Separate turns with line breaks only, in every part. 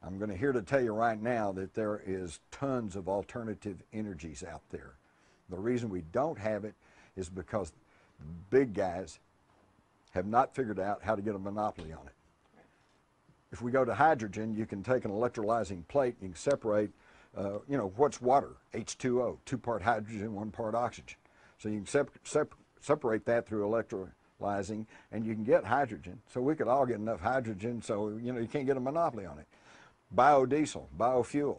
I'm going to here to tell you right now that there is tons of alternative energies out there. The reason we don't have it is because the big guys have not figured out how to get a monopoly on it. If we go to hydrogen, you can take an electrolyzing plate, you can separate, you know, what's water? H2O, 2-part hydrogen, 1 part oxygen. So you can separate that through electrolyzing, and you can get hydrogen. So we could all get enough hydrogen, so, you know, you can't get a monopoly on it. Biodiesel, biofuel.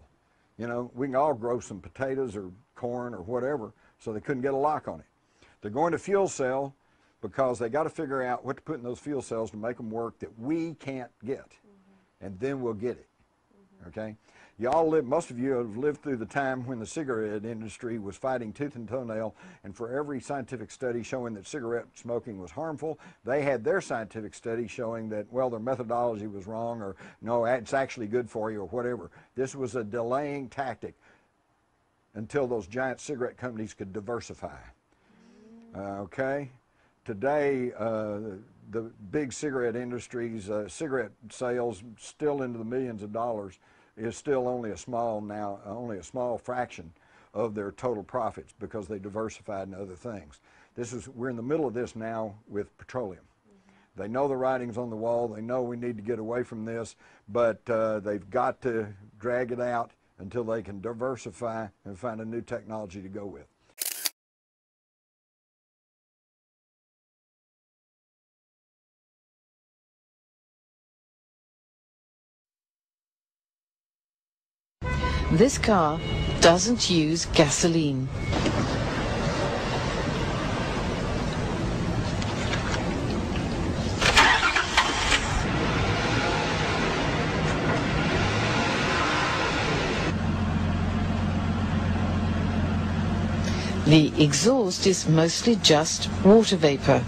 You know, we can all grow some potatoes or corn or whatever, so they couldn't get a lock on it. They're going to fuel cell because they got to figure out what to put in those fuel cells to make them work that we can't get, and then we'll get it. Okay? Y'all live, most of you have lived through the time when the cigarette industry was fighting tooth and toenail, and for every scientific study showing that cigarette smoking was harmful, they had their scientific study showing that, well, their methodology was wrong, or no, it's actually good for you, or whatever. This was a delaying tactic until those giant cigarette companies could diversify. Okay? Today, the big cigarette industries, cigarette sales still into the millions of dollars, is still only a small fraction of their total profits because they diversified into other things. We're in the middle of this now with petroleum. They know the writing's on the wall. They know we need to get away from this, but they've got to drag it out until they can diversify and find a new technology to go with.
This car doesn't use gasoline. The exhaust is mostly just water vapor.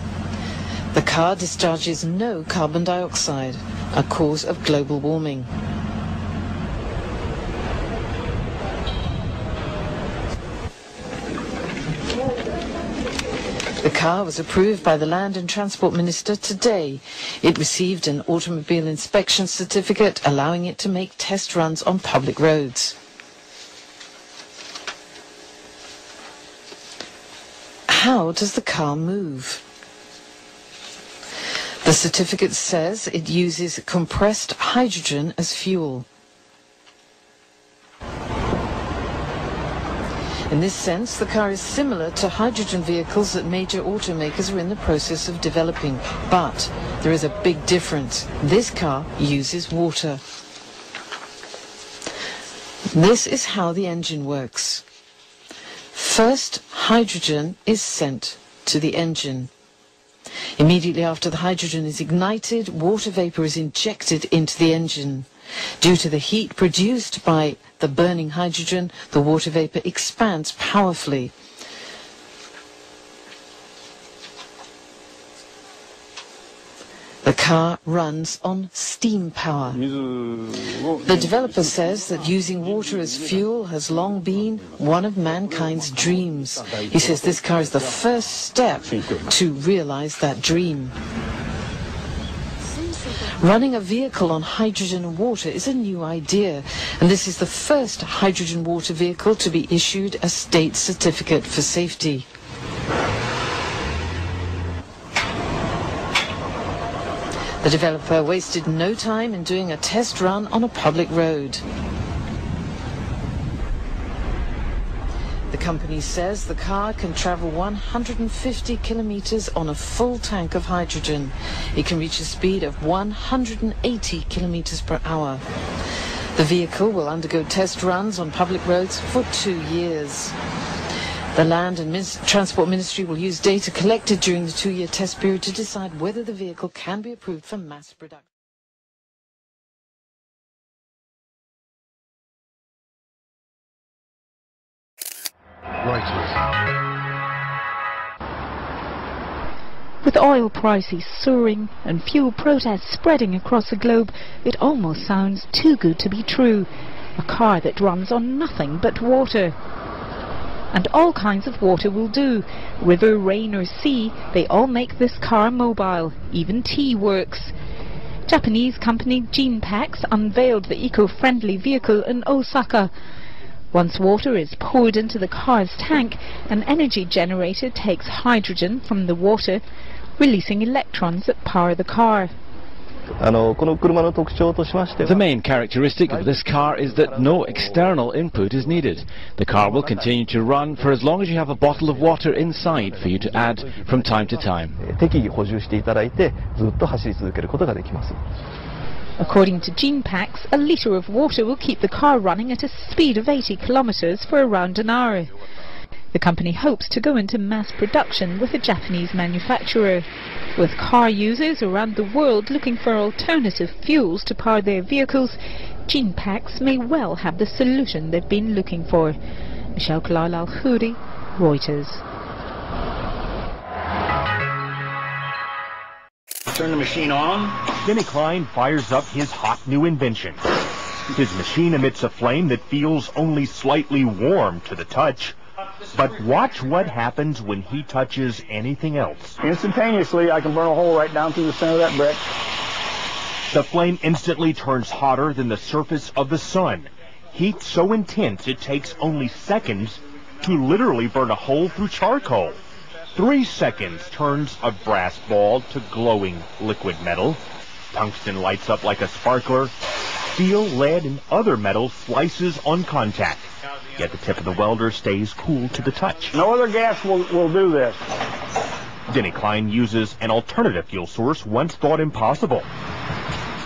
The car discharges no carbon dioxide, a cause of global warming. The car was approved by the Land and Transport Minister today. It received an automobile inspection certificate allowing it to make test runs on public roads. How does the car move? The certificate says it uses compressed hydrogen as fuel. In this sense, the car is similar to hydrogen vehicles that major automakers are in the process of developing. But there is a big difference. This car uses water. This is how the engine works. First, hydrogen is sent to the engine. Immediately after the hydrogen is ignited, water vapor is injected into the engine. Due to the heat produced by the burning hydrogen, the water vapor expands powerfully. The car runs on steam power. The developer says that using water as fuel has long been one of mankind's dreams. He says this car is the first step to realize that dream. Running a vehicle on hydrogen and water is a new idea, and this is the first hydrogen water vehicle to be issued a state certificate for safety. The developer wasted no time in doing a test run on a public road. The company says the car can travel 150 kilometers on a full tank of hydrogen. It can reach a speed of 180 kilometers per hour. The vehicle will undergo test runs on public roads for 2 years. The Land and Transport Ministry will use data collected during the 2-year test period to decide whether the vehicle can be approved for mass production.
With oil prices soaring and fuel protests spreading across the globe, it almost sounds too good to be true. A car that runs on nothing but water. And all kinds of water will do. River, rain or sea, they all make this car mobile. Even tea works. Japanese company Genpax unveiled the eco-friendly vehicle in Osaka. Once water is poured into the car's tank, an energy generator takes hydrogen from the water, releasing electrons that power the car.
The main characteristic of this car is that no external input is needed. The car will continue to run for as long as you have a bottle of water inside for you to add from time to time.
According to Genpax, a litre of water will keep the car running at a speed of 80 kilometers for around an hour. The company hopes to go into mass production with a Japanese manufacturer. With car users around the world looking for alternative fuels to power their vehicles, Genpax may well have the solution they've been looking for. Michelle Kalal-Al-Khoury, Reuters.
Turn the machine on. Denny Klein fires up his hot new invention. His machine emits a flame that feels only slightly warm to the touch. But watch what happens when he touches anything else.
Instantaneously, I can burn a hole right down through the center of that brick.
The flame instantly turns hotter than the surface of the sun. Heat so intense it takes only seconds to literally burn a hole through charcoal. 3 seconds turns a brass ball to glowing liquid metal. Tungsten lights up like a sparkler. Steel, lead, and other metal slices on contact. Yet the tip of the welder stays cool to the touch.
No other gas will do this.
Denny Klein uses an alternative fuel source once thought impossible.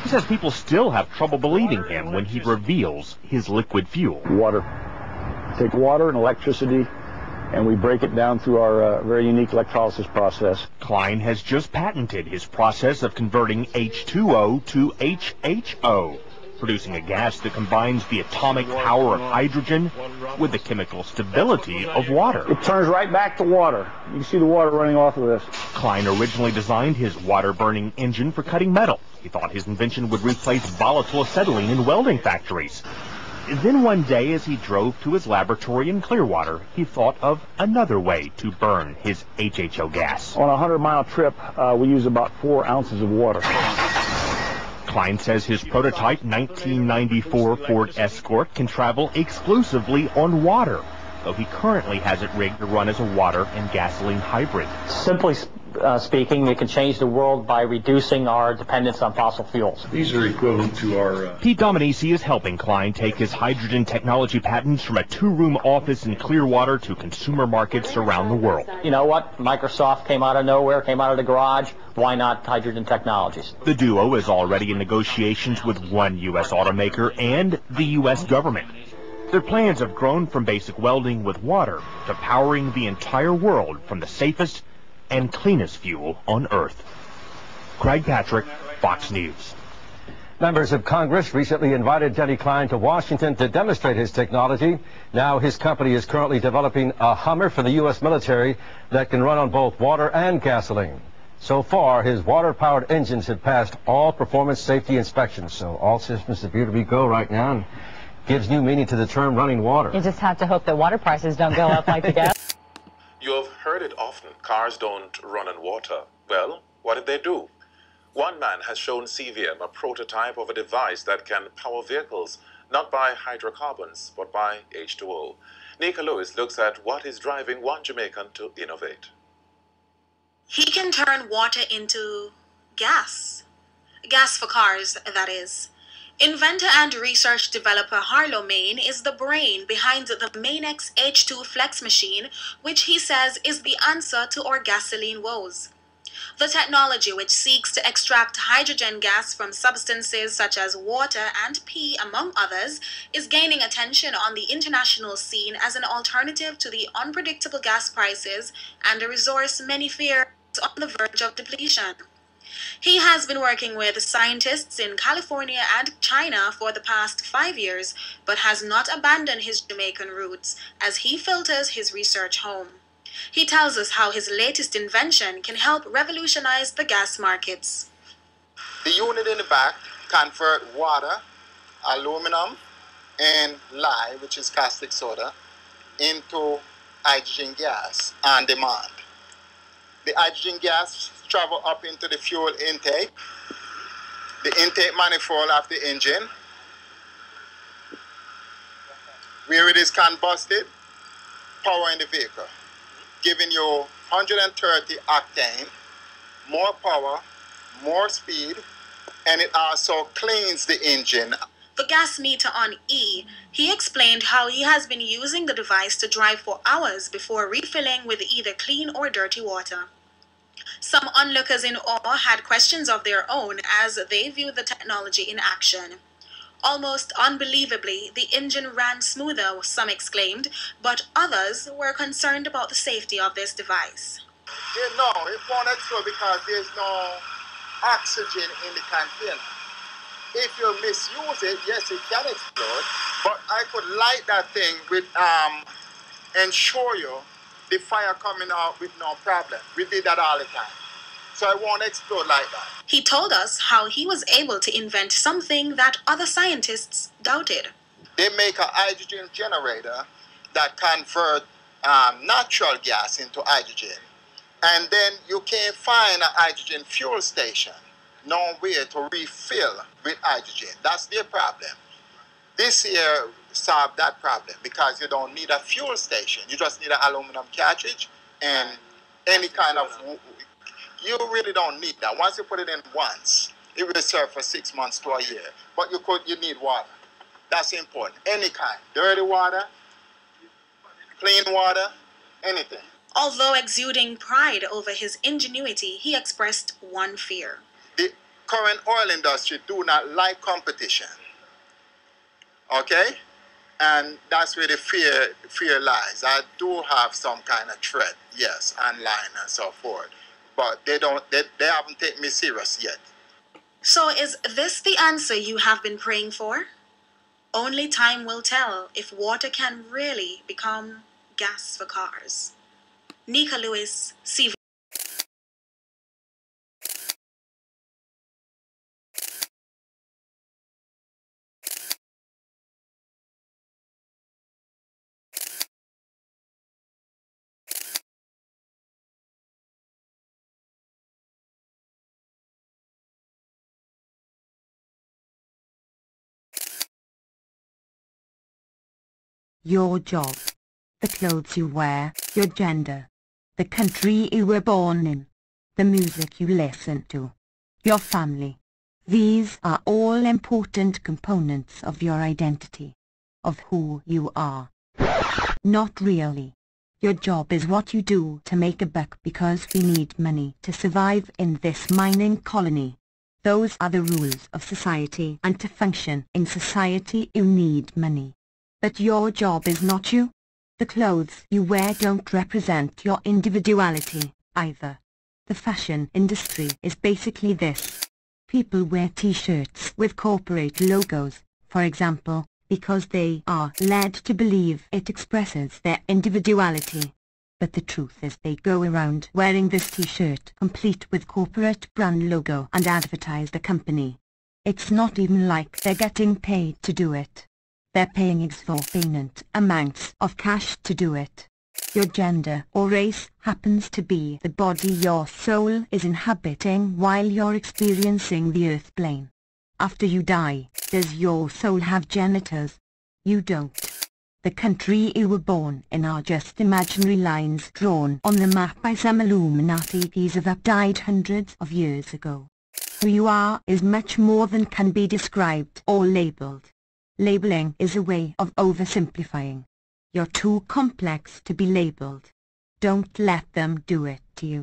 He says people still have trouble believing him when he reveals his liquid fuel.
Water. Take water and electricity, and we break it down through our very unique electrolysis process.
Klein has just patented his process of converting H2O to HHO, producing a gas that combines the atomic power of hydrogen with the chemical stability of water.
It turns right back to water. You can see the water running off of this.
Klein originally designed his water-burning engine for cutting metal. He thought his invention would replace volatile acetylene in welding factories. Then one day, as he drove to his laboratory in Clearwater, he thought of another way to burn his HHO gas.
On a 100-mile trip, we use about 4 ounces of water.
Klein says his prototype 1994 Ford Escort can travel exclusively on water, though he currently has it rigged to run as a water and gasoline hybrid.
Simply speaking, it can change the world by reducing our dependence on fossil fuels.
These are equivalent to our...
Pete Dominici is helping Klein take his hydrogen technology patents from a 2-room office in Clearwater to consumer markets around the world.
You know what? Microsoft came out of nowhere, came out of the garage. Why not hydrogen technologies?
The duo is already in negotiations with one U.S. automaker and the U.S. government. Their plans have grown from basic welding with water to powering the entire world from the safest and cleanest fuel on Earth. Craig Patrick, Fox News.
Members of Congress recently invited Denny Klein to Washington to demonstrate his technology. Now his company is currently developing a Hummer for the U.S. military that can run on both water and gasoline. So far, his water-powered engines have passed all performance safety inspections, so all systems appear to be go right now, and gives new meaning to the term running water.
You just have to hope that water prices don't go up like the gas.
You have heard it often, cars don't run on water. Well, what did they do? One man has shown CVM a prototype of a device that can power vehicles, not by hydrocarbons, but by H2O. Nika Lewis looks at what is driving one Jamaican to innovate.
He can turn water into gas. Gas for cars, that is. Inventor and research developer Harlow Main is the brain behind the Mainex H2 Flex machine, which he says is the answer to our gasoline woes. The technology, which seeks to extract hydrogen gas from substances such as water and pee, among others, is gaining attention on the international scene as an alternative to the unpredictable gas prices and a resource many fear is on the verge of depletion. He has been working with scientists in California and China for the past 5 years, but has not abandoned his Jamaican roots as he filters his research home. He tells us how his latest invention can help revolutionize the gas markets.
The unit in the back converts water, aluminum, and lye, which is caustic soda, into hydrogen gas on demand. The hydrogen gas travel up into the fuel intake, the intake manifold of the engine, where it is combusted, power in the vehicle, giving you 130 octane, more power, more speed, and it also cleans the engine.
The gas meter on E, he explained how he has been using the device to drive for hours before refilling with either clean or dirty water. Some onlookers in awe had questions of their own as they viewed the technology in action. Almost unbelievably, the engine ran smoother, some exclaimed, but others were concerned about the safety of this device.
No, it won't explode because there's no oxygen in the container. If you misuse it, yes, it can explode, but I could light that thing with, ensure you the fire coming out with no problem. We did that all the time. So it won't explode like that.
He told us how he was able to invent something that other scientists doubted.
They make a hydrogen generator that convert natural gas into hydrogen. And then you can't find a hydrogen fuel station, nowhere to refill with hydrogen. That's their problem. This here solved that problem because you don't need a fuel station. You just need an aluminum cartridge and any kind of... You really don't need that. Once you put it in once, it will serve for 6 months to a year. But you need water. That's important. Any kind. Dirty water, clean water, anything.
Although exuding pride over his ingenuity, he expressed one fear.
The current oil industry do not like competition. Okay? And that's where the fear lies. I do have some kind of threat, yes, online and so forth. But they haven't taken me serious yet.
So is this the answer you have been praying for? Only time will tell if water can really become gas for cars. Nika Lewis, CV.
Your job, the clothes you wear, your gender, the country you were born in, the music you listen to, your family. These are all important components of your identity, of who you are. Not really. Your job is what you do to make a buck because we need money to survive in this mining colony. Those are the rules of society, and to function in society you need money. But your job is not you. The clothes you wear don't represent your individuality, either. The fashion industry is basically this. People wear t-shirts with corporate logos, for example, because they are led to believe it expresses their individuality. But the truth is they go around wearing this t-shirt complete with corporate brand logo and advertise the company. It's not even like they're getting paid to do it. They're paying exorbitant amounts of cash to do it. Your gender or race happens to be the body your soul is inhabiting while you're experiencing the earth plane. After you die, does your soul have genitals? You don't. The country you were born in are just imaginary lines drawn on the map by some Illuminati piece that died hundreds of years ago. Who you are is much more than can be described or labeled. Labeling is a way of oversimplifying. You're too complex to be labeled. Don't let them do it to you.